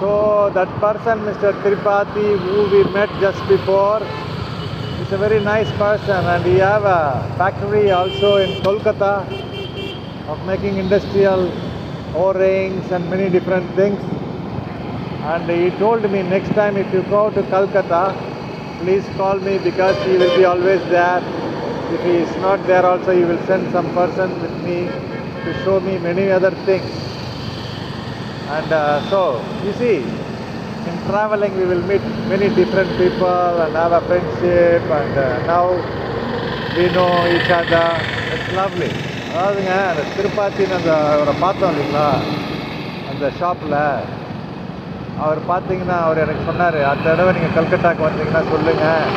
So that person, Mr. Tripathi, who we met just before, is a very nice person, and he have a factory also in Kolkata of making industrial O-rings and many different things. And he told me, next time if you go to Kolkata, please call me because he will be always there. If he is not there also, he will send some person with me to show me many other things. And so, you see, in traveling we will meet many different people and have a friendship, and now we know each other. It's lovely. அதாவதுங்க அந்த திருப்பாத்தின்னு அவரை பார்த்தோம் இல்லைங்களா அந்த ஷாப்பில், அவர் பார்த்தீங்கன்னா அவர் எனக்கு சொன்னார், அடுத்த தடவை நீங்கள் கல்கட்டாக்கு வந்தீங்கன்னா சொல்லுங்கள்.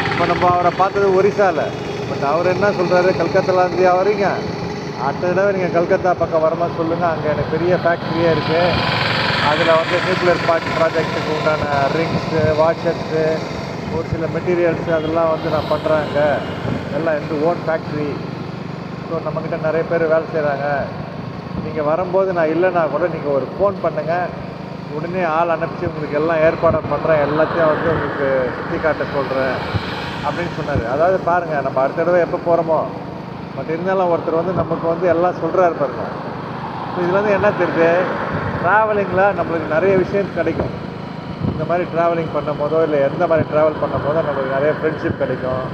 இப்போ நம்ம அவரை பார்த்தது ஒரிசாவில், பட் அவர் என்ன சொல்கிறாரு, கல்கத்தாலேருந்து வரீங்க, அடுத்த தடவை நீங்கள் கல்கத்தா பக்கம் வரும்போது சொல்லுங்கள், அங்கே எனக்கு பெரிய ஃபேக்ட்ரியே இருக்குது, அதில் வந்து நியூக்ளியர் ப்ராஜெக்ட்டுக்கு உண்டான ரிங்ஸு, வாட்சஸ்ஸு, ஒரு சில மெட்டீரியல்ஸு அதெல்லாம் வந்து நான் பண்ணுறாங்க, எல்லாம் எந்த ஓன் ஃபேக்ட்ரி. ஸோ நம்மக்கிட்ட நிறைய பேர் வேலை செய்கிறாங்க. நீங்கள் வரும்போது நான் இல்லைன்னா கூட நீங்கள் ஒரு ஃபோன் பண்ணுங்கள், உடனே ஆள் அனுப்பிச்சி உங்களுக்கு எல்லாம் ஏற்பாடு பண்ணுறேன், எல்லாத்தையும் வந்து உங்களுக்கு சுற்றி காட்ட சொல்கிறேன் அப்படின்னு சொன்னார். அதாவது பாருங்கள், நம்ம அடுத்த தடவை எப்போ போகிறோமோ, பட் இருந்தாலும் ஒருத்தர் வந்து நமக்கு வந்து எல்லாம் சொல்கிறாரு பாருங்க. ஸோ இதில் வந்து என்ன தெரியுது, ட்ராவலிங்கில் நம்மளுக்கு நிறைய விஷயம் கிடைக்கும். இந்த மாதிரி ட்ராவலிங் பண்ணும் போதோ இல்லை எந்த மாதிரி ட்ராவல் பண்ணும் போதோ நம்மளுக்கு நிறைய ஃப்ரெண்ட்ஷிப் கிடைக்கும்,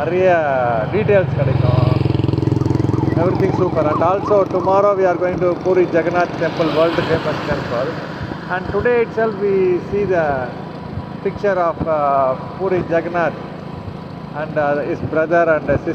நிறைய டீட்டெயில்ஸ் கிடைக்கும். Everything super. And also tomorrow we are going to Puri Jagannath temple, world famous temple, and today itself we see the picture of Puri Jagannath and his brother and sister.